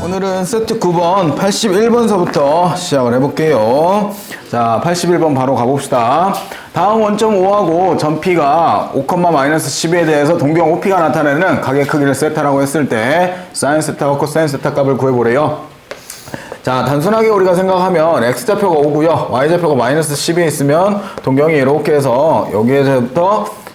오늘은 세트 9번 81번서부터 시작을 해볼게요. 자, 81번 바로 가봅시다. 다음 원점 5하고 전피가 5,-10에 대해서 동경 OP가 나타내는 가계 크기를 세타라고 했을 때 사인 세타와 코사인 세타 값을 구해보래요. 자, 단순하게 우리가 생각하면 x좌표가 5고요 y좌표가 -10에 있으면 동경이 이렇게 해서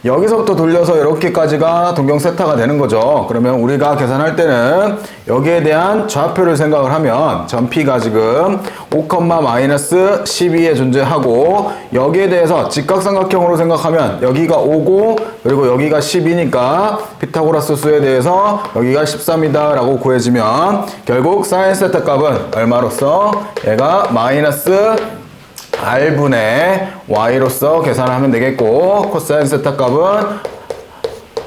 여기서부터 돌려서 이렇게까지가 동경 세타가 되는 거죠. 그러면 우리가 계산할 때는 여기에 대한 좌표를 생각을 하면 전피가 지금 5,-12에 존재하고 여기에 대해서 직각삼각형으로 생각하면 여기가 5고 그리고 여기가 10이니까 피타고라스 수에 대해서 여기가 13이다 라고 구해지면 결국 사인 세타 값은 얼마로서 얘가 R분의 Y로서 계산을 하면 되겠고 코사인 세타 값은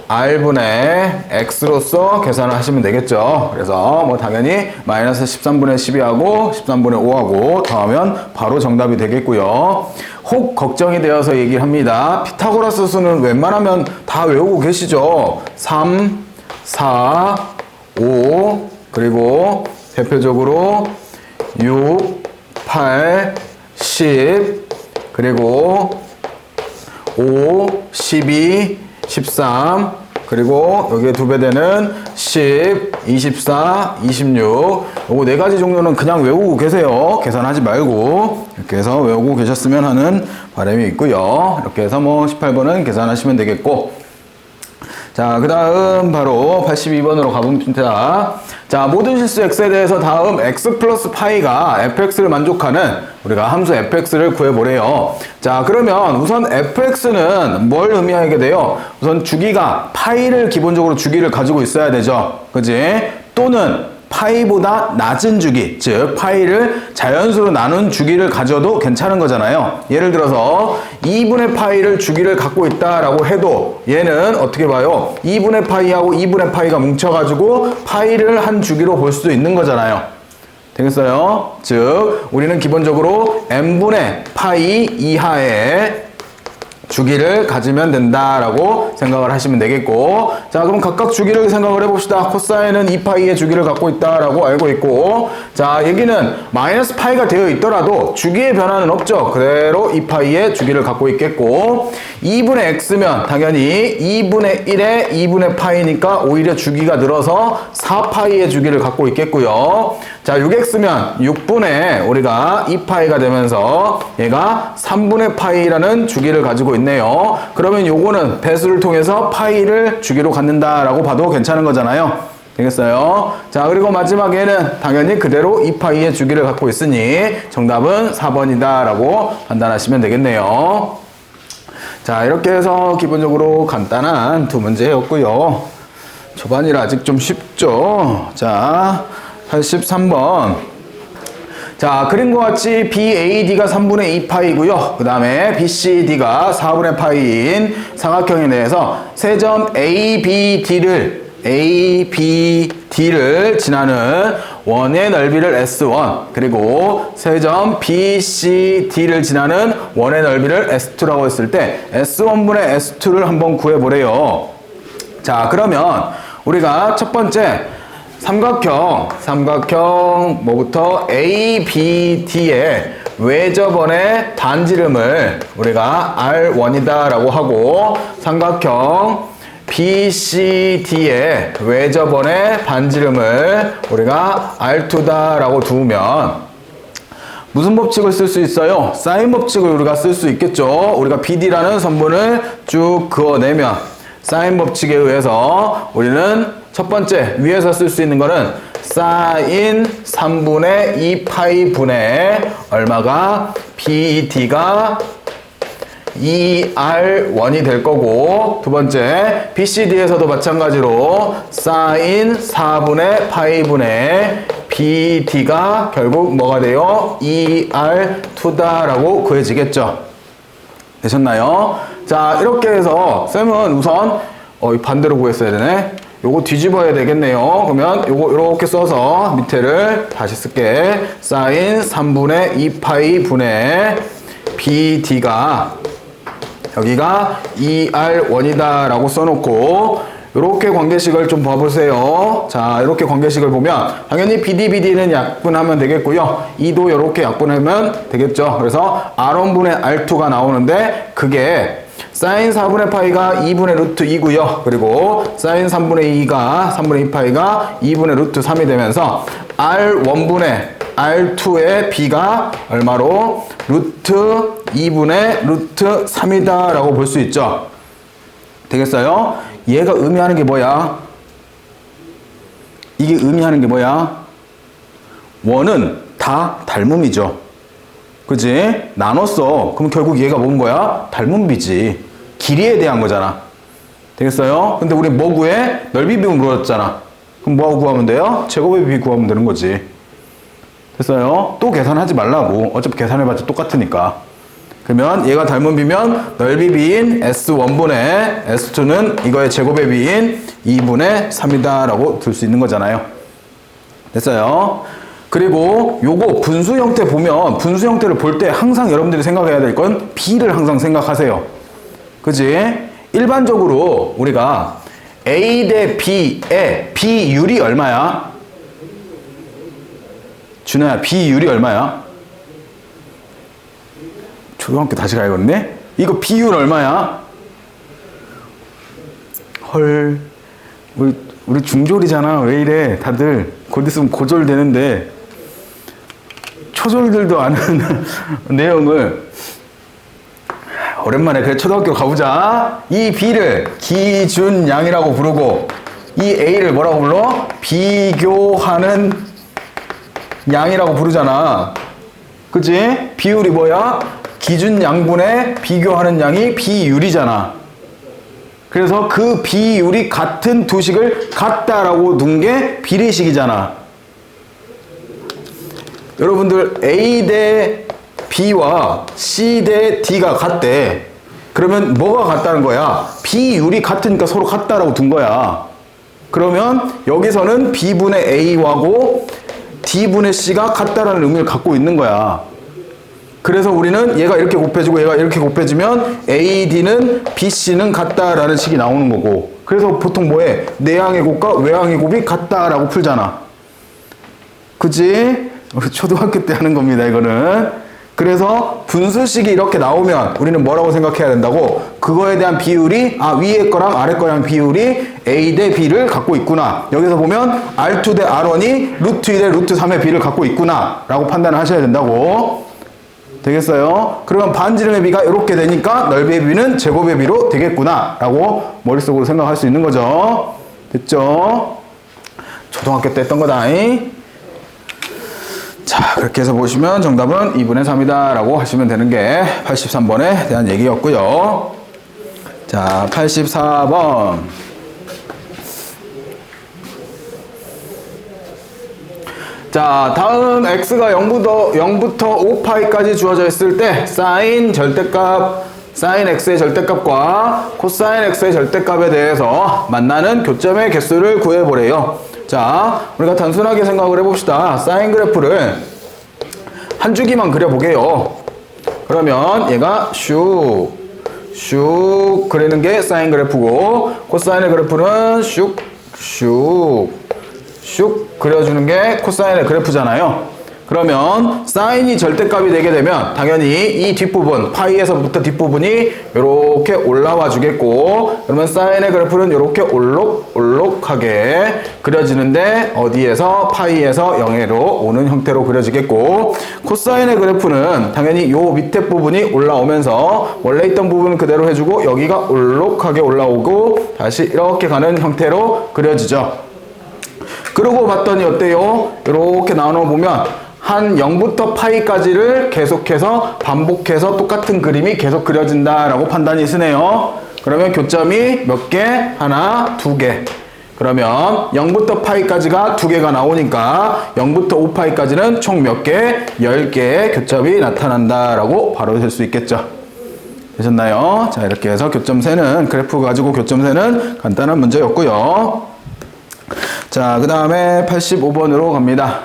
R분의 X로서 계산을 하시면 되겠죠. 그래서 뭐 당연히 -13분의 12하고 13분의 5하고 더하면 바로 정답이 되겠고요. 혹 걱정이 되어서 얘기합니다. 피타고라스 수는 웬만하면 다 외우고 계시죠. 3, 4, 5 그리고 대표적으로 6, 8, 10 그리고 5, 12, 13 그리고 여기에 2배 되는 10, 24, 26 요거 4가지 종류는 그냥 외우고 계세요. 계산하지 말고 이렇게 해서 외우고 계셨으면 하는 바람이 있고요. 이렇게 해서 뭐 18번은 계산하시면 되겠고 자, 그 다음 바로 82번으로 가봅니다. 자, 모든 실수 x에 대해서 다음 x 플러스 파이가 fx를 만족하는 우리가 함수 fx를 구해보래요. 자, 그러면 우선 fx는 뭘 의미하게 돼요? 우선 주기가 파이를 기본적으로 주기를 가지고 있어야 되죠. 그지? 또는 파이보다 낮은 주기, 즉 파이를 자연수로 나눈 주기를 가져도 괜찮은 거잖아요. 예를 들어서 2분의 파이를 주기를 갖고 있다라고 해도 얘는 어떻게 봐요? 2분의 파이하고 2분의 파이가 뭉쳐가지고 파이를 한 주기로 볼 수도 있는 거잖아요. 되겠어요? 즉 우리는 기본적으로 n분의 파이 이하의 주기를 가지면 된다라고 생각을 하시면 되겠고 자 그럼 각각 주기를 생각을 해봅시다. 코사인은 2파이의 주기를 갖고 있다라고 알고 있고 자 여기는 -파이가 되어 있더라도 주기의 변화는 없죠. 그대로 2파이의 주기를 갖고 있겠고 2분의 x면 당연히 2분의 1에 2분의 파이니까 오히려 주기가 늘어서 4파이의 주기를 갖고 있겠고요. 자 6x면 6분의 우리가 2파이가 되면서 얘가 3분의 파이라는 주기를 가지고 있네요. 그러면 요거는 배수를 통해서 파이를 주기로 갖는다라고 봐도 괜찮은 거잖아요. 되겠어요? 자 그리고 마지막에는 당연히 그대로 2파이의 주기를 갖고 있으니 정답은 4번이다 라고 판단하시면 되겠네요. 자 이렇게 해서 기본적으로 간단한 두 문제였고요. 초반이라 아직 좀 쉽죠. 자 83번 자 그림과 같이 BAD가 3분의 2파이고요. 그 다음에 BCD가 4분의 파이인 사각형에 대해서 세점 ABD를 지나는 원의 넓이를 S1 그리고 세점 BCD를 지나는 원의 넓이를 S2라고 했을 때 S1분의 S2를 한번 구해보래요. 자 그러면 우리가 첫 번째 삼각형 뭐부터 ABD의 외접원의 반지름을 우리가 R1이다 라고 하고 삼각형 BCD의 외접원의 반지름을 우리가 R2다 라고 두면 무슨 법칙을 쓸 수 있어요? 사인 법칙을 우리가 쓸 수 있겠죠. 우리가 BD라는 선분을 쭉 그어내면 사인 법칙에 의해서 우리는 첫 번째 위에서 쓸 수 있는 거는 사인 3분의 2파이 분의 얼마가 BD가 2R1이 될 거고 두 번째 BCD에서도 마찬가지로 사인 4분의 파이 분의 BD가 결국 뭐가 돼요? 2R2다 라고 구해지겠죠. 되셨나요? 자 이렇게 해서 쌤은 우선 반대로 구했어야 되네. 요거 뒤집어야 되겠네요. 그러면 요거 이렇게 써서 밑에를 다시 쓸게. 사인 3분의 2파이 분의 BD가 여기가 2R1이다 라고 써놓고 이렇게 관계식을 좀 봐보세요. 자, 이렇게 관계식을 보면 당연히 BD는 약분하면 되겠고요. 2도 이렇게 약분하면 되겠죠. 그래서 R1분의 R2가 나오는데 그게 사인 4분의 파이가 2분의 루트 2고요. 그리고 사인 3분의 2가 3분의 2파이가 2분의 루트 3이 되면서 R1분의 R2의 B가 얼마로? 루트 2분의 루트 3이다 라고 볼 수 있죠. 되겠어요? 얘가 의미하는 게 뭐야? 이게 의미하는 게 뭐야? 원은 다 닮음이죠. 그치? 나눴어. 그럼 결국 얘가 뭔 거야? 닮음비지. 길이에 대한 거잖아. 되겠어요? 근데 우리 뭐 구해? 넓이 비움 물어줬잖아. 그럼 뭐하고 구하면 돼요? 제곱의 비 구하면 되는 거지. 됐어요? 또 계산하지 말라고. 어차피 계산해봤자 똑같으니까. 그러면 얘가 닮음비면 넓이 비인 S1분의 S2는 이거의 제곱의 비인 2분의 3이다 라고 들 수 있는 거잖아요. 됐어요? 그리고 요거 분수 형태 보면 분수 형태를 볼 때 항상 여러분들이 생각해야 될 건 B를 항상 생각하세요. 그지? 일반적으로 우리가 A 대 B의 비율이 얼마야? 준호야, 비율이 얼마야? 초등학교 다시 가야겠네? 이거 비율 얼마야? 헐, 우리 중졸이잖아. 왜 이래? 다들 곧 있으면 고졸 되는데 초졸들도 아는 내용을 오랜만에 그래 초등학교 가보자. 이 B를 기준양이라고 부르고 이 A를 뭐라고 불러? 비교하는 양이라고 부르잖아. 그치? 비율이 뭐야? 기준 양분의 비교하는 양이 비율이잖아. 그래서 그 비율이 같은 두 식을 같다라고 둔 게 비례식이잖아. 여러분들 A 대 B와 C 대 D가 같대. 그러면 뭐가 같다는 거야? 비율이 같으니까 서로 같다라고 둔 거야. 그러면 여기서는 B분의 A하고 D분의 C가 같다라는 의미를 갖고 있는 거야. 그래서 우리는 얘가 이렇게 곱해지고 얘가 이렇게 곱해지면 AD는 BC는 같다라는 식이 나오는 거고. 그래서 보통 뭐해? 내항의 곱과 외항의 곱이 같다라고 풀잖아. 그치? 우리 초등학교 때 하는 겁니다, 이거는. 그래서 분수식이 이렇게 나오면 우리는 뭐라고 생각해야 된다고? 그거에 대한 비율이 위에 거랑 아래 거랑 비율이 A 대 B를 갖고 있구나. 여기서 보면 R2 대 R1이 루트 2 대 루트 3의 B를 갖고 있구나 라고 판단을 하셔야 된다고. 되겠어요? 그러면 반지름의 B가 이렇게 되니까 넓이의 B는 제곱의 B로 되겠구나 라고 머릿속으로 생각할 수 있는 거죠. 됐죠? 초등학교 때 했던 거다. 자, 그렇게 해서 보시면 정답은 2분의 3이다 라고 하시면 되는 게 83번에 대한 얘기였고요. 자, 84번. 자, 다음 x가 0부터 5파이까지 주어져 있을 때 사인 절대값, 사인 x의 절대값과 코사인 x의 절대값에 대해서 만나는 교점의 개수를 구해보래요. 자, 우리가 단순하게 생각을 해봅시다. 사인 그래프를 한 주기만 그려보게요. 그러면 얘가 슉 그리는 게 사인 그래프고, 코사인의 그래프는 슉 그려주는 게 코사인의 그래프잖아요. 그러면 사인이 절대값이 되게 되면 당연히 이 뒷부분, 파이에서부터 뒷부분이 이렇게 올라와 주겠고, 그러면 사인의 그래프는 이렇게 올록하게 그려지는데 어디에서? 파이에서 0회로 오는 형태로 그려지겠고, 코사인의 그래프는 당연히 요 밑에 부분이 올라오면서 원래 있던 부분은 그대로 해주고 여기가 올록하게 올라오고 다시 이렇게 가는 형태로 그려지죠. 그러고 봤더니 어때요? 이렇게 나눠보면 한 0부터 파이까지를 계속해서 반복해서 똑같은 그림이 계속 그려진다라고 판단이 쓰네요. 그러면 교점이 몇 개? 하나, 두 개. 그러면 0부터 파이까지가 두 개가 나오니까 0부터 5파이까지는 총 몇 개? 10개의 교점이 나타난다라고 바로 될 수 있겠죠. 되셨나요? 자, 이렇게 해서 교점세는, 그래프 가지고 교점세는 간단한 문제였고요. 자, 그 다음에 85번으로 갑니다.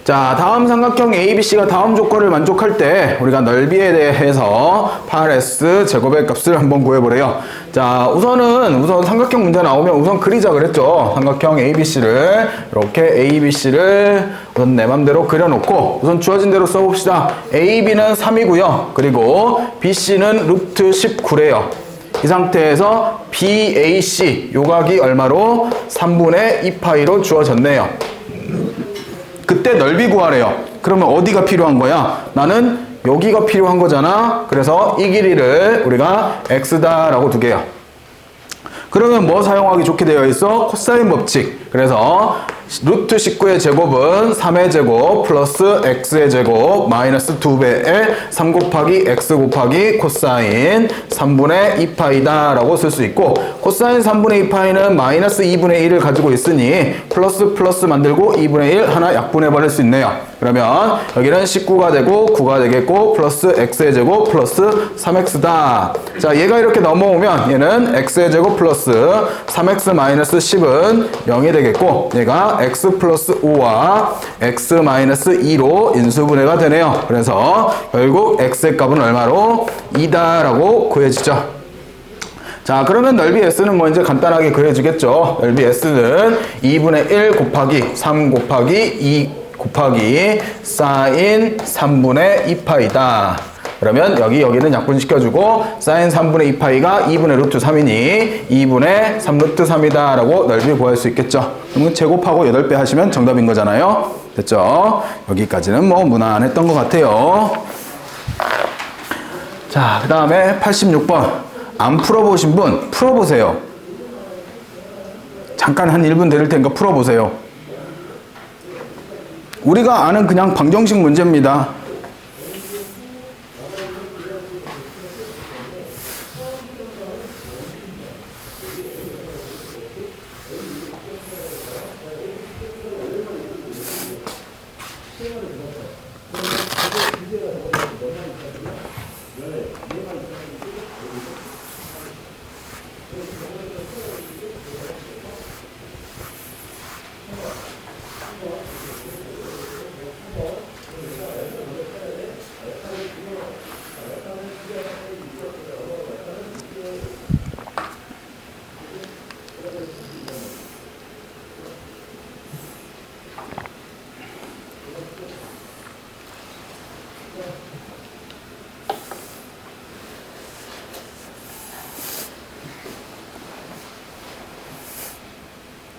자, 다음 삼각형 ABC가 다음 조건을 만족할 때 우리가 넓이에 대해서 8S 제곱의 값을 한번 구해보래요. 자, 우선 삼각형 문제 나오면 우선 그리자 그랬죠. 삼각형 ABC를 이렇게 ABC를 우선 내 맘대로 그려놓고 우선 주어진 대로 써봅시다. AB는 3이고요. 그리고 BC는 루트 19래요. 이 상태에서 BAC 요각이 얼마로? 3분의 2파이로 주어졌네요. 그때 넓이 구하래요. 그러면 어디가 필요한 거야? 나는 여기가 필요한 거잖아. 그래서 이 길이를 우리가 x다라고 두게요. 그러면 뭐 사용하기 좋게 되어 있어? 코사인 법칙. 그래서 루트 19의 제곱은 3의 제곱 플러스 x의 제곱 마이너스 2배의 3 곱하기 x 곱하기 코사인 3분의 2파이다 라고 쓸 수 있고, 코사인 3분의 2파이는 마이너스 2분의 1을 가지고 있으니 플러스 만들고 2분의 1 하나 약분해 버릴 수 있네요. 그러면 여기는 19가 되고 9가 되겠고 플러스 x의 제곱 플러스 3x다. 자, 얘가 이렇게 넘어오면 얘는 x의 제곱 플러스 3x 마이너스 10은 0이 되겠고, 얘가 x 플러스 5와 x 마이너스 2로 인수분해가 되네요. 그래서 결국 x의 값은 얼마로? 2다 라고 구해지죠. 자, 그러면 넓이 S는 뭐 이제 간단하게 그려주겠죠. 넓이 S는 2분의 1 곱하기 3 곱하기 2 곱하기 사인 3분의 2파이다. 그러면 여기는 약분시켜주고 사인 3분의 2파이가 2분의 루트 3이니 2분의 3 루트 3이다 라고 넓이 구할 수 있겠죠. 그러면 제곱하고 8배 하시면 정답인 거잖아요. 됐죠? 여기까지는 뭐 무난했던 것 같아요. 자, 그 다음에 86번. 안 풀어보신 분 풀어보세요. 잠깐 한 1분 드릴 테니까 풀어보세요. 우리가 아는 그냥 방정식 문제입니다.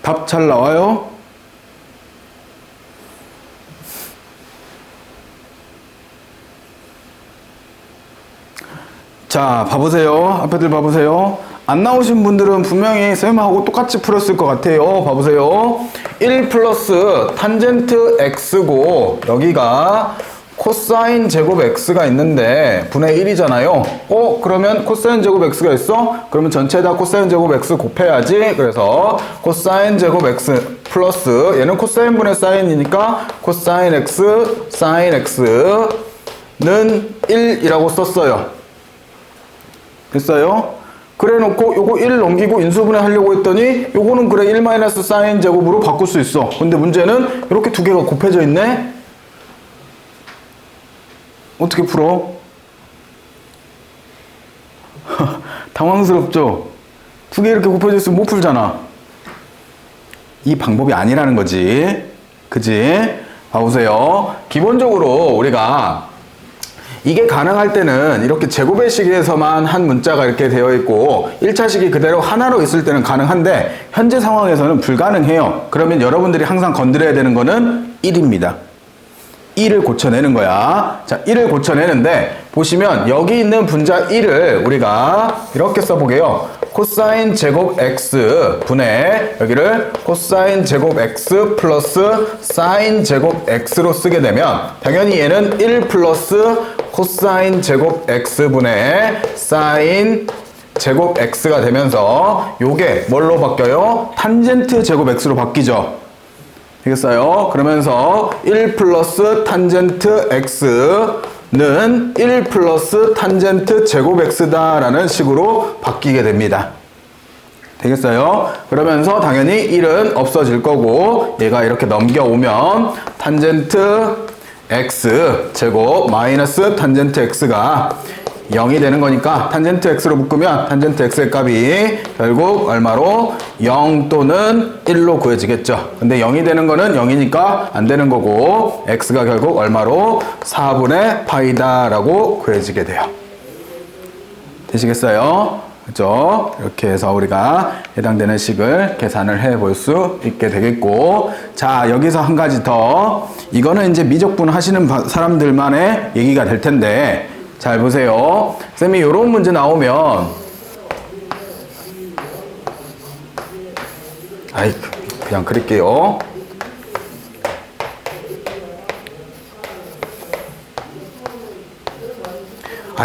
답 잘 나와요? 자, 봐보세요. 앞에들 봐보세요. 안 나오신 분들은 분명히 쌤하고 똑같이 풀었을 것 같아요. 봐보세요. 1 플러스 탄젠트 x고 여기가 코사인 제곱 x가 있는데 분의 1이잖아요. 그러면 코사인 제곱 x가 있어? 그러면 전체 다 코사인 제곱 x 곱해야지. 그래서 코사인 제곱 x 플러스 얘는 코사인 분의 사인이니까 코사인 x 사인 x는 1이라고 썼어요. 됐어요? 그래 놓고 요거 1 넘기고 인수분해 하려고 했더니 요거는 그래 1 마이너스 사인 제곱으로 바꿀 수 있어. 근데 문제는 이렇게 두 개가 곱해져 있네? 어떻게 풀어? 당황스럽죠? 두 개 이렇게 곱해져 있으면 못 풀잖아. 이 방법이 아니라는 거지. 그지? 봐보세요. 기본적으로 우리가 이게 가능할 때는 이렇게 제곱의 식에서만 한 문자가 이렇게 되어 있고 1차식이 그대로 하나로 있을 때는 가능한데 현재 상황에서는 불가능해요. 그러면 여러분들이 항상 건드려야 되는 거는 1입니다. 1을 고쳐내는 거야. 자, 1을 고쳐내는데 보시면 여기 있는 분자 1을 우리가 이렇게 써보게요. 코사인 제곱 x 분의 여기를 코사인 제곱 x 플러스 사인 제곱 x로 쓰게 되면 당연히 얘는 1 플러스 코사인 제곱 x 분의 사인 제곱 x가 되면서 요게 뭘로 바뀌어요? 탄젠트 제곱 x로 바뀌죠. 되겠어요? 그러면서 1 플러스 탄젠트 x는 1 플러스 탄젠트 제곱 x다 라는 식으로 바뀌게 됩니다. 되겠어요? 그러면서 당연히 1은 없어질 거고 얘가 이렇게 넘겨오면 탄젠트 x 제곱 마이너스 탄젠트 x가 0이 되는 거니까 탄젠트 x로 묶으면 탄젠트 x의 값이 결국 얼마로? 0 또는 1로 구해지겠죠. 근데 0이 되는 거는 0이니까 안 되는 거고 x가 결국 얼마로? 4분의 파이다 라고 구해지게 돼요. 되시겠어요? 그죠? 이렇게 해서 우리가 해당되는 식을 계산을 해 볼 수 있게 되겠고, 자, 여기서 한 가지 더. 이거는 이제 미적분 하시는 사람들만의 얘기가 될 텐데, 잘 보세요. 쌤이 이런 문제 나오면, 그냥 그릴게요.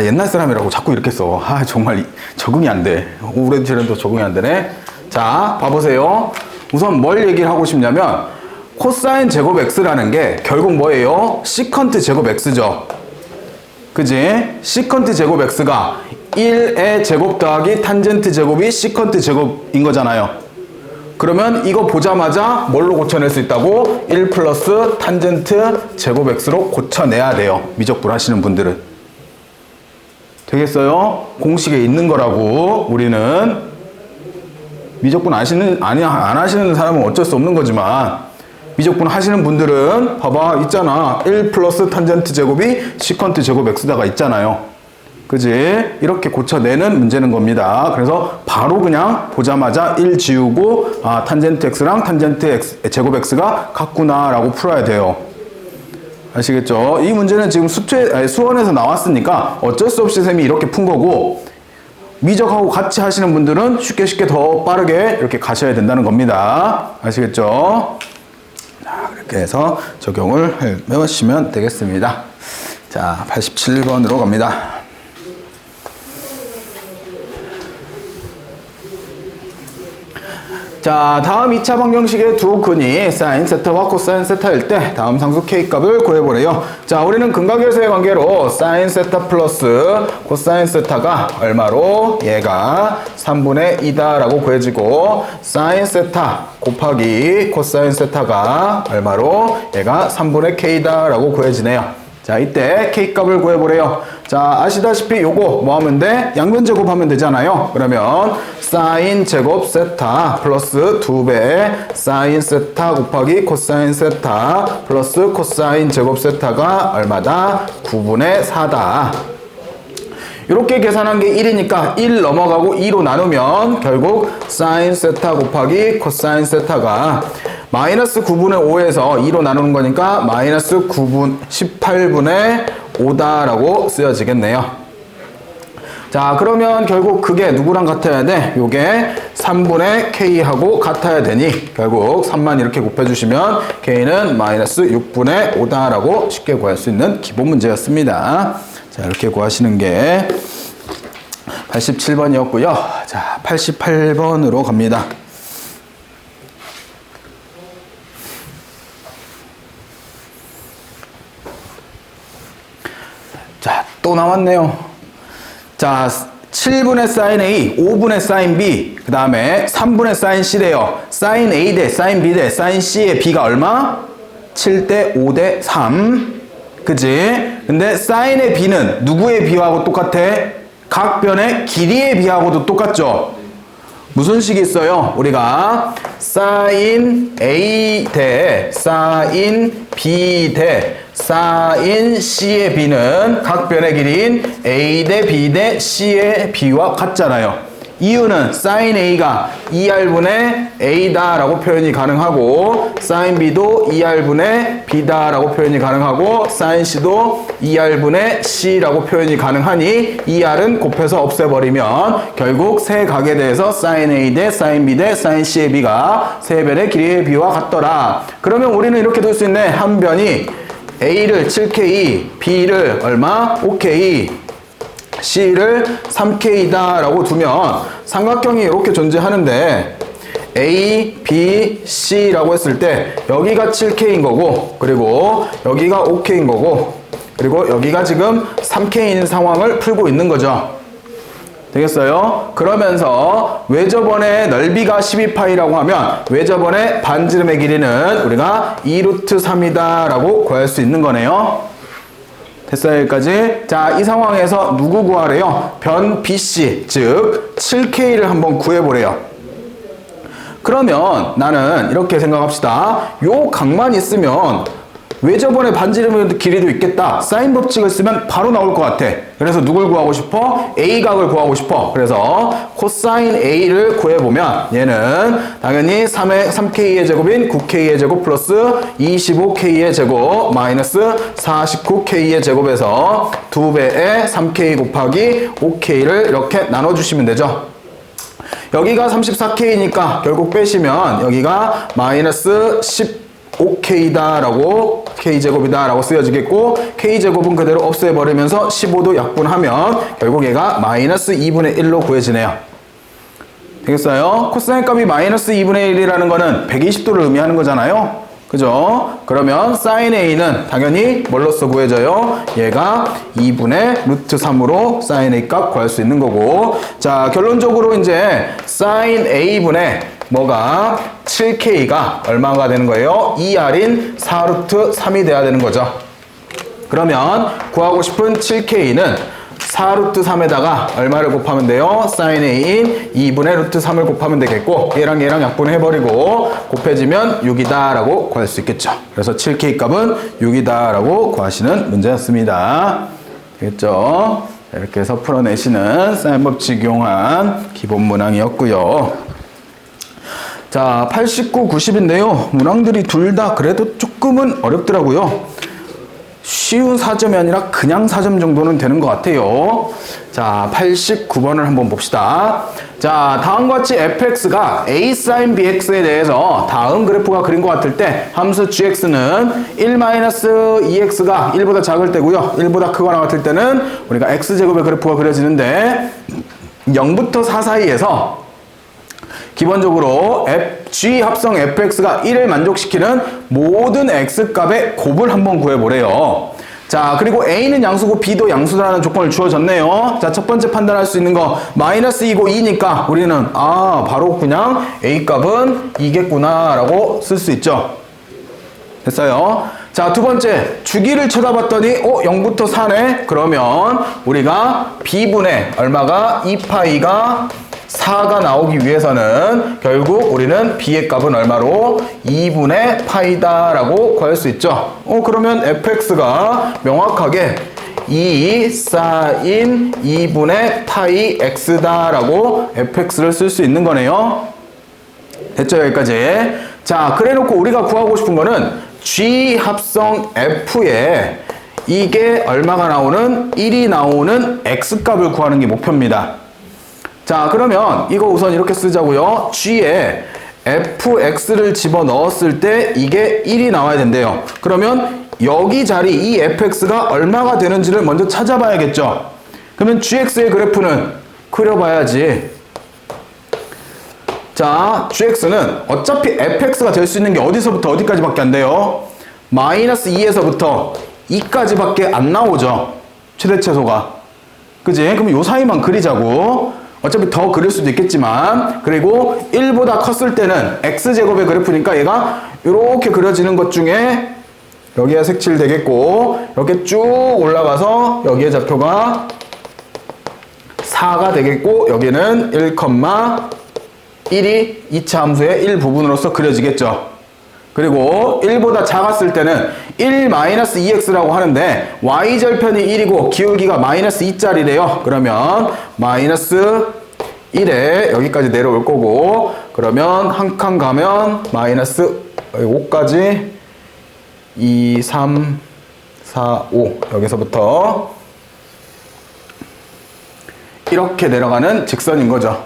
옛날 사람이라고 자꾸 이렇게 써. 정말 적응이 안 돼. 오래전에도 적응이 안 되네. 자, 봐보세요. 우선 뭘 얘기를 하고 싶냐면, 코사인 제곱 x라는 게 결국 뭐예요? 시컨트 제곱 x죠. 그지? 시컨트 제곱 x가 1의 제곱 더하기 탄젠트 제곱이 시컨트 제곱인 거잖아요. 그러면 이거 보자마자 뭘로 고쳐낼 수 있다고? 1 플러스 탄젠트 제곱 x로 고쳐내야 돼요. 미적분 하시는 분들은. 되겠어요? 공식에 있는 거라고. 우리는 미적분 안 하시는 사람은 어쩔 수 없는 거지만 미적분 하시는 분들은 봐봐 있잖아. 1 플러스 탄젠트 제곱이 시컨트 제곱 x다가 있잖아요. 그지? 이렇게 고쳐내는 문제는 겁니다. 그래서 바로 그냥 보자마자 1 지우고 탄젠트 x랑 탄젠트 x, 제곱 x가 같구나 라고 풀어야 돼요. 아시겠죠? 이 문제는 지금 수원에서 나왔으니까 어쩔 수 없이 쌤이 이렇게 푼 거고, 미적하고 같이 하시는 분들은 쉽게 더 빠르게 이렇게 가셔야 된다는 겁니다. 아시겠죠? 자, 이렇게 해서 적용을 해보시면 되겠습니다. 자, 87번으로 갑니다. 자, 다음 2차 방정식의 두 근이 사인 세타와 코사인 세타일 때 다음 상수 K값을 구해보래요. 자, 우리는 근각에서의 관계로 사인 세타 플러스 코사인 세타가 얼마로? 얘가 3분의 2다 라고 구해지고, 사인 세타 곱하기 코사인 세타가 얼마로? 얘가 3분의 K다 라고 구해지네요. 자, 이때 K값을 구해보래요. 자, 아시다시피 요거 뭐 하면 돼? 양변 제곱하면 되잖아요. 그러면 사인 제곱 세타 플러스 2배 사인 세타 곱하기 코사인 세타 플러스 코사인 제곱 세타가 얼마다? 9분의 4다. 이렇게 계산한 게 1이니까 1 넘어가고 2로 나누면 결국 사인 세타 곱하기 코사인 세타가 마이너스 9분의 5에서 2로 나누는 거니까 마이너스 18분의 5다 라고 쓰여지겠네요. 자, 그러면 결국 그게 누구랑 같아야 돼? 요게 3분의 K하고 같아야 되니 결국 3만 이렇게 곱해주시면 K는 마이너스 6분의 5다 라고 쉽게 구할 수 있는 기본 문제였습니다. 자, 이렇게 구하시는 게 87번이었고요. 자, 88번으로 갑니다. 자, 또 나왔네요. 자, 7분의 사인 A, 5분의 사인 B, 그 다음에 3분의 사인 C래요. 사인 A 대 사인 B 대 사인 C의 B가 얼마? 7대 5대 3. 그치? 근데 사인의 B는 누구의 B하고 똑같아? 각 변의 길이의 B하고도 똑같죠? 무슨 식이 있어요? 우리가 사인 A 대 사인 B 대 사인 C의 B는 각 변의 길이인 A 대 B 대 C의 B와 같잖아요. 이유는 사인 A가 2R분의 A다 라고 표현이 가능하고, 사인 B도 2R분의 B다 라고 표현이 가능하고, 사인 C도 2R분의 C라고 표현이 가능하니 2R은 곱해서 없애버리면 결국 세 각에 대해서 사인 A 대 사인 B 대 사인 C의 B가 세 변의 길이의 B와 같더라. 그러면 우리는 이렇게 둘 수 있네. 한 변이 A를 7K, B를 얼마? 5K, C를 3K다 라고 두면 삼각형이 이렇게 존재하는데 A, B, C라고 했을 때 여기가 7K인 거고, 그리고 여기가 5K인 거고, 그리고 여기가 지금 3K인 상황을 풀고 있는 거죠. 되겠어요? 그러면서 외접원의 넓이가 12파이라고 하면 외접원의 반지름의 길이는 우리가 2루트 3이다 라고 구할 수 있는 거네요. 됐어요? 여기까지. 자, 이 상황에서 누구 구하래요? 변 BC, 즉 7K를 한번 구해보래요. 그러면 나는 이렇게 생각합시다. 요 각만 있으면 외접원의 반지름의 길이도 있겠다. 사인 법칙을 쓰면 바로 나올 것 같아. 그래서 누굴 구하고 싶어? A각을 구하고 싶어. 그래서 코사인 A를 구해보면 얘는 당연히 3K의 제곱인 9K의 제곱 플러스 25K의 제곱 마이너스 49K의 제곱에서 2배의 3K 곱하기 5K를 이렇게 나눠주시면 되죠. 여기가 34K니까 결국 빼시면 여기가 마이너스 15K다 라고 K제곱이다 라고 쓰여지겠고 K제곱은 그대로 없애버리면서 15도 약분하면 결국 얘가 마이너스 2분의 1로 구해지네요. 되겠어요? 코사인 값이 마이너스 2분의 1이라는 거는 120도를 의미하는 거잖아요. 그죠? 그러면 사인 A는 당연히 뭘로써 구해져요? 얘가 2분의 루트 3으로 사인 A 값 구할 수 있는 거고, 자, 결론적으로 이제 사인 A분의 뭐가 7K가 얼마가 되는 거예요? 2R인 4루트 3이 돼야 되는 거죠. 그러면 구하고 싶은 7K는 4루트 3에다가 얼마를 곱하면 돼요? 사인 A인 2분의 루트 3을 곱하면 되겠고 얘랑 얘랑 약분해버리고 곱해지면 6이다 라고 구할 수 있겠죠. 그래서 7K 값은 6이다 라고 구하시는 문제였습니다. 되겠죠? 이렇게 해서 풀어내시는 사인 법칙 이용한 기본 문항이었고요. 자, 89, 90인데요. 문항들이 둘 다 그래도 조금은 어렵더라고요. 쉬운 4점이 아니라 그냥 4점 정도는 되는 것 같아요. 자, 89번을 한번 봅시다. 자, 다음과 같이 fx가 a sin bx에 대해서 다음 그래프가 그린 것 같을 때 함수 gx는 1-2x가 1보다 작을 때고요. 1보다 크거나 같을 때는 우리가 x제곱의 그래프가 그려지는데 0부터 4 사이에서 기본적으로 G 합성 fx가 1을 만족시키는 모든 x값의 곱을 한번 구해보래요. 자, 그리고 A는 양수고 B도 양수라는 조건을 주어졌네요. 자, 첫 번째 판단할 수 있는 거 마이너스 2고 2니까 우리는 바로 그냥 A값은 2겠구나 라고 쓸 수 있죠. 됐어요. 자, 두 번째 주기를 쳐다봤더니 0부터 4네. 그러면 우리가 B분의 얼마가 2파이가 4가 나오기 위해서는 결국 우리는 B의 값은 얼마로? 2분의 파이다 라고 구할 수 있죠. 그러면 fx가 명확하게 2 사인 2분의 파이 x다 라고 fx를 쓸 수 있는 거네요. 됐죠? 여기까지. 자, 그래 놓고 우리가 구하고 싶은 거는 G 합성 F에 이게 얼마가 나오는? 1이 나오는 x값을 구하는 게 목표입니다. 자, 그러면 이거 우선 이렇게 쓰자고요. G에 fx를 집어넣었을 때 이게 1이 나와야 된대요. 그러면 여기 자리 이 fx가 얼마가 되는지를 먼저 찾아봐야겠죠. 그러면 gx의 그래프는 그려봐야지. 자, gx는 어차피 fx가 될 수 있는 게 어디서부터 어디까지밖에 안 돼요? 마이너스 2에서부터 2까지밖에 안 나오죠. 최대 최소가. 그지? 그럼 요 사이만 그리자고. 어차피 더 그릴 수도 있겠지만, 그리고 1보다 컸을 때는 x제곱의 그래프니까 얘가 이렇게 그려지는 것 중에 여기에 색칠 되겠고, 이렇게 쭉 올라가서 여기에 좌표가 4가 되겠고, 여기는 1,1이 2차 함수의 1 부분으로서 그려지겠죠. 그리고 1보다 작았을 때는 1-2x라고 하는데 y절편이 1이고 기울기가 마이너스 2짜리래요. 그러면 마이너스 1에 여기까지 내려올 거고, 그러면 한 칸 가면 마이너스 5까지 2, 3, 4, 5 여기서부터 이렇게 내려가는 직선인 거죠.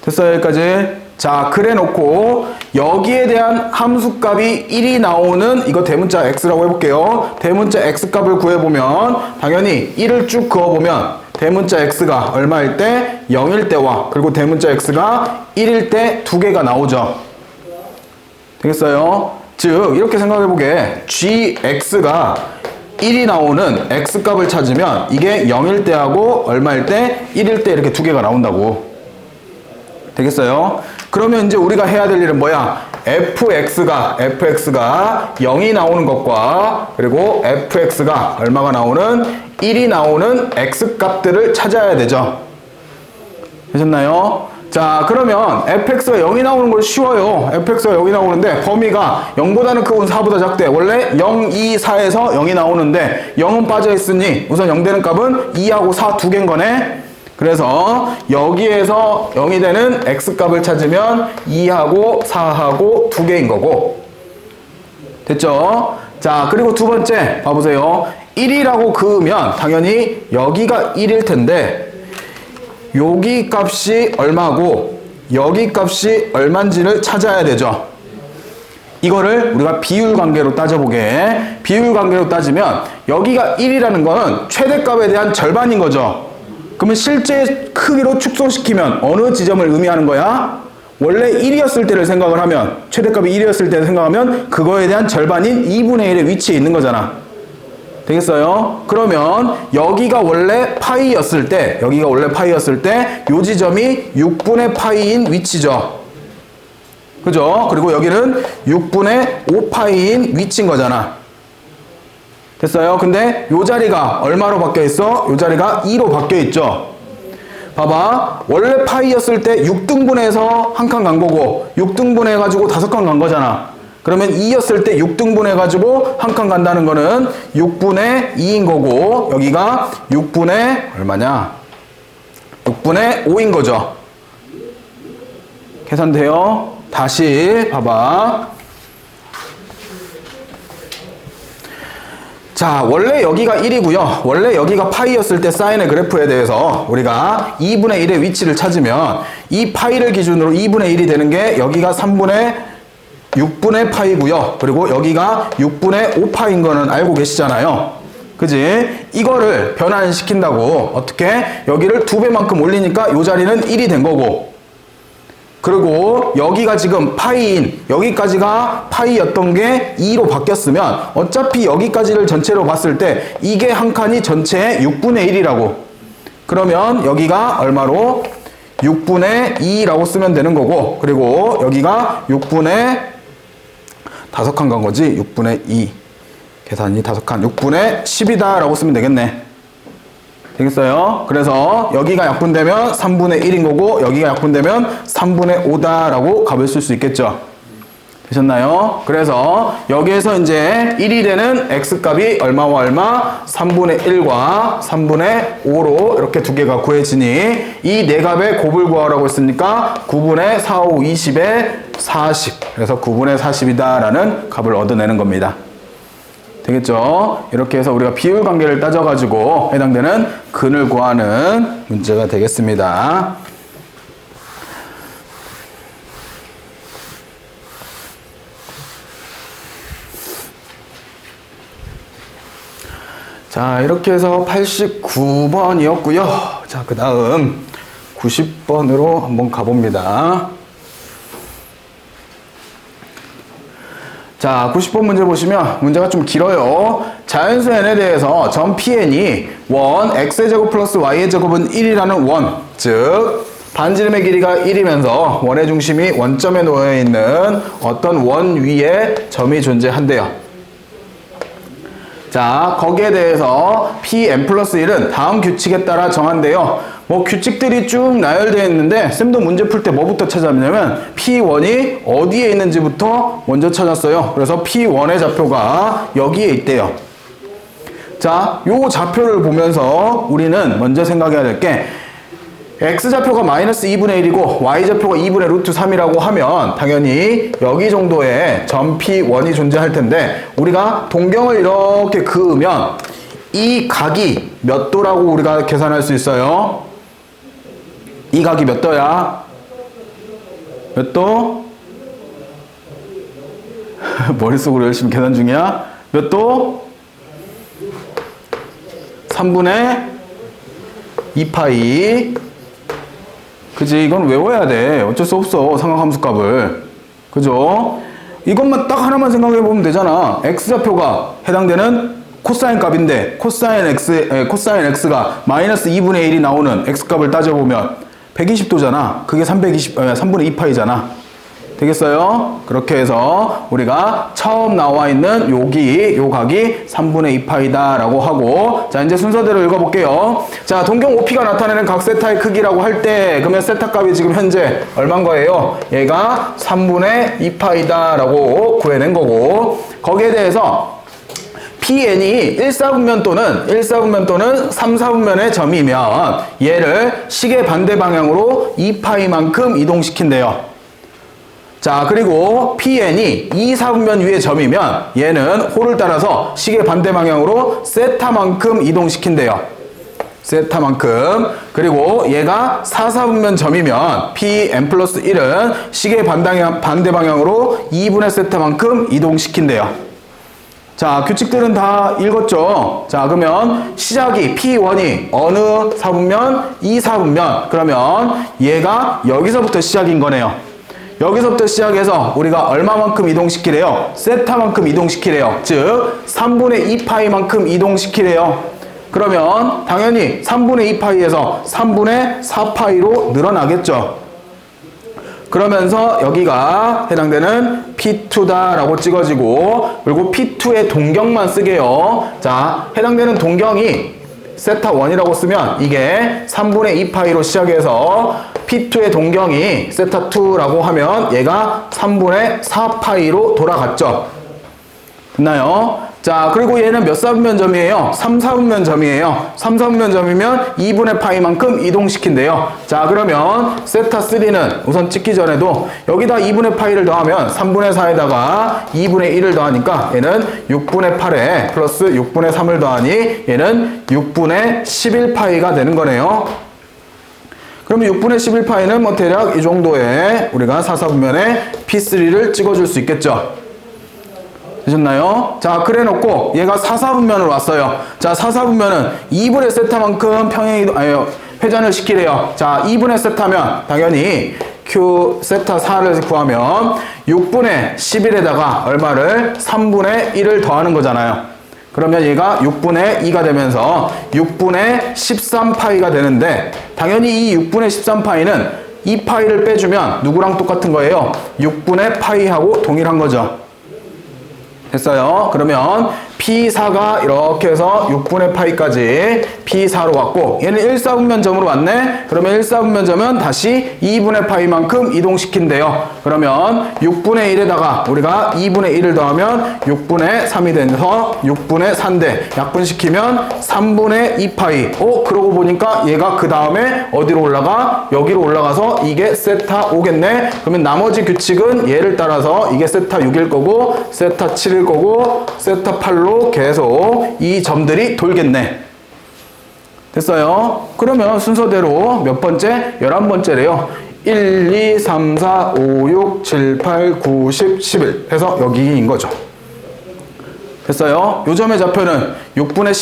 됐어요? 여기까지. 자, 그래 놓고 여기에 대한 함수값이 1이 나오는 이거 대문자 x라고 해볼게요. 대문자 x값을 구해보면 당연히 1을 쭉 그어보면 대문자 x가 얼마일 때? 0일 때와 그리고 대문자 x가 1일 때 두 개가 나오죠. 되겠어요? 즉 이렇게 생각해보게 gx가 1이 나오는 x값을 찾으면 이게 0일 때하고 얼마일 때? 1일 때 이렇게 두 개가 나온다고. 되겠어요? 그러면 이제 우리가 해야 될 일은 뭐야? fx가 0이 나오는 것과 그리고 fx가 얼마가 나오는 1이 나오는 x값들을 찾아야 되죠. 되셨나요? 자, 그러면 fx가 0이 나오는 건 쉬워요. fx가 0이 나오는데 범위가 0보다는 크고 4보다 작대. 원래 0, 2, 4에서 0이 나오는데 0은 빠져있으니 우선 0 되는 값은 2하고 4 두 개인 거네. 그래서 여기에서 0이 되는 x값을 찾으면 2하고 4하고 두 개인 거고. 됐죠? 자, 그리고 두 번째 봐보세요. 1이라고 그으면 당연히 여기가 1일 텐데 여기 값이 얼마고 여기 값이 얼만지를 찾아야 되죠. 이거를 우리가 비율 관계로 따져보게. 비율 관계로 따지면 여기가 1이라는 거는 최대값에 대한 절반인 거죠. 그러면 실제 크기로 축소시키면 어느 지점을 의미하는 거야? 원래 1이었을 때를 생각을 하면, 최대값이 1이었을 때를 생각하면 그거에 대한 절반인 2분의 1의 위치에 있는 거잖아. 되겠어요? 그러면 여기가 원래 파이였을 때, 요 지점이 6분의 파이인 위치죠. 그죠? 그리고 여기는 6분의 5파이인 위치인 거잖아. 됐어요? 근데 요 자리가 얼마로 바뀌어 있어? 요 자리가 2로 바뀌어 있죠. 봐봐. 원래 파이였을 때 6등분해서 한 칸 간 거고 6등분 해가지고 5칸 간 거잖아. 그러면 2였을 때 6등분 해가지고 한 칸 간다는 거는 6분의 2인 거고 여기가 6분의 얼마냐? 6분의 5인 거죠. 계산돼요? 다시 봐봐. 자, 원래 여기가 1이고요. 원래 여기가 파이였을 때 사인의 그래프에 대해서 우리가 2분의 1의 위치를 찾으면 이 파이를 기준으로 2분의 1이 되는 게 여기가 6분의 파이고요. 그리고 여기가 6분의 5파인 거는 알고 계시잖아요. 그지? 이거를 변환시킨다고 어떻게? 여기를 2배만큼 올리니까 이 자리는 1이 된 거고 그리고 여기가 지금 파이인 여기까지가 파이였던 게 2로 바뀌었으면 어차피 여기까지를 전체로 봤을 때 이게 한 칸이 전체의 6분의 1이라고. 그러면 여기가 얼마로? 6분의 2라고 쓰면 되는 거고 그리고 여기가 6분의 5칸 간 거지. 6분의 2 계산이 5칸 6분의 10이다 라고 쓰면 되겠네. 되겠어요? 그래서 여기가 약분되면 3분의 1인 거고 여기가 약분되면 3분의 5다 라고 값을 쓸 수 있겠죠. 되셨나요? 그래서 여기에서 이제 1이 되는 x값이 얼마와 얼마? 3분의 1과 3분의 5로 이렇게 두 개가 구해지니 이 네 값의 곱을 구하라고 했으니까 9분의 4, 5, 20에 40 그래서 9분의 40이다 라는 값을 얻어내는 겁니다. 되겠죠? 이렇게 해서 우리가 비율 관계를 따져가지고 해당되는 근을 구하는 문제가 되겠습니다. 자, 이렇게 해서 89번이었고요. 자, 그 다음 90번으로 한번 가봅니다. 자, 90번 문제 보시면 문제가 좀 길어요. 자연수 n에 대해서 점 pn이 원 x의 제곱 플러스 y의 제곱은 1이라는 원, 즉 반지름의 길이가 1이면서 원의 중심이 원점에 놓여있는 어떤 원 위에 점이 존재한대요. 자, 거기에 대해서 pn 플러스 1은 다음 규칙에 따라 정한대요. 뭐 규칙들이 쭉 나열되어 있는데 쌤도 문제 풀 때 뭐부터 찾았냐면 P1이 어디에 있는지부터 먼저 찾았어요. 그래서 P1의 좌표가 여기에 있대요. 자, 요 좌표를 보면서 우리는 먼저 생각해야 될 게 X좌표가 마이너스 2분의 1이고 Y좌표가 2분의 루트 3이라고 하면 당연히 여기 정도의 점 P1이 존재할 텐데 우리가 동경을 이렇게 그으면 이 각이 몇 도라고 우리가 계산할 수 있어요? 이 각이 몇 도야? 몇 도? 머릿속으로 열심히 계산 중이야? 몇 도? 3분의 2파이. 그지? 이건 외워야 돼. 어쩔 수 없어. 삼각함수 값을. 그죠? 이것만 딱 하나만 생각해 보면 되잖아. X좌표가 해당되는 코사인 값인데 코사인 x가 마이너스 2분의 1이 나오는 x값을 따져보면 120도잖아. 그게 3분의 2파이잖아. 되겠어요? 그렇게 해서 우리가 처음 나와 있는 요 각이 3분의 2파이다 라고 하고, 자 이제 순서대로 읽어볼게요. 자, 동경 OP가 나타내는 각 세타의 크기라고 할 때 그러면 세타 값이 지금 현재 얼마인 거예요? 얘가 3분의 2파이다 라고 구해낸 거고, 거기에 대해서 PN이 1사분면 또는 3사분면의 점이면 얘를 시계 반대 방향으로 2파이만큼 이동시킨대요. 자, 그리고 PN이 2사분면 위의 점이면 얘는 호를 따라서 시계 반대 방향으로 세타만큼 이동시킨대요. 세타만큼. 그리고 얘가 4사분면 점이면 PN 플러스 1은 시계 반대 방향으로 2분의 세타만큼 이동시킨대요. 자, 규칙들은 다 읽었죠? 자, 그러면 시작이 P1이 어느 사분면? 2사분면. 그러면 얘가 여기서부터 시작인 거네요. 여기서부터 시작해서 우리가 얼마만큼 이동시키래요? 세타만큼 이동시키래요. 즉 3분의 2파이만큼 이동시키래요. 그러면 당연히 3분의 2파이에서 3분의 4파이로 늘어나겠죠. 그러면서 여기가 해당되는 P2다 라고 찍어지고, 그리고 P2의 동경만 쓰게요. 자, 해당되는 동경이 세타 1이라고 쓰면 이게 3분의 2파이로 시작해서 P2의 동경이 세타 2라고 하면 얘가 3분의 4파이로 돌아갔죠. 됐나요? 자, 그리고 얘는 몇 사분면 점이에요? 3사분면 점이에요. 3사분면 점이면 2분의 파이만큼 이동시킨대요. 자, 그러면 세타 3는 우선 찍기 전에도 여기다 2분의 파이를 더하면 3분의 4에다가 2분의 1을 더하니까 얘는 6분의 8에 플러스 6분의 3을 더하니 얘는 6분의 11파이가 되는 거네요. 그러면 6분의 11파이는 뭐 대략 이 정도에 우리가 4사분면에 P3를 찍어줄 수 있겠죠. 되셨나요? 자, 그래 놓고 얘가 4사분면으로 왔어요. 자, 4사분면은 2분의 세타만큼 회전을 시키래요. 자, 2분의 세타면 당연히 Q 세타 4를 구하면 6분의 11에다가 얼마를? 3분의 1을 더하는 거잖아요. 그러면 얘가 6분의 2가 되면서 6분의 13파이가 되는데, 당연히 이 6분의 13파이는 2파이를 빼주면 누구랑 똑같은 거예요? 6분의 파이하고 동일한 거죠. 됐어요? 그러면 P4가 이렇게 해서 6분의 파이까지 P4로 왔고, 얘는 1사분면 점으로 왔네? 그러면 1사분면 점은 다시 2분의 파이만큼 이동시킨대요. 그러면 6분의 1에다가 우리가 2분의 1을 더하면 6분의 3이 돼서 6분의 4인데 약분시키면 3분의 2파이. 그러고 보니까 얘가 그 다음에 어디로 올라가? 여기로 올라가서 이게 세타 5겠네? 그러면 나머지 규칙은 얘를 따라서 이게 세타 6일 거고, 세타 7일 거고, 세타 8로 계속 이 점들이 돌겠네. 됐어요? 그러면 순서대로 몇 번째? 11번째래요. 1, 2, 3, 4, 5, 6, 7, 8, 9, 10, 11 해서 여기인 거죠. 됐어요? 요 점의 좌표는 6분의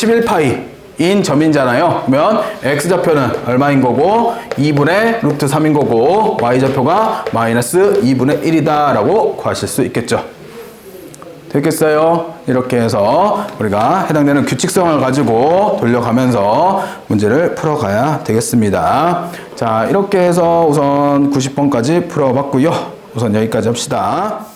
11파이인 점이잖아요. 그러면 x좌표는 얼마인 거고 2분의 루트 3인 거고 y좌표가 마이너스 2분의 1이다 라고 구하실 수 있겠죠. 됐겠어요? 이렇게 해서 우리가 해당되는 규칙성을 가지고 돌려가면서 문제를 풀어가야 되겠습니다. 자, 이렇게 해서 우선 90번까지 풀어봤고요. 우선 여기까지 합시다.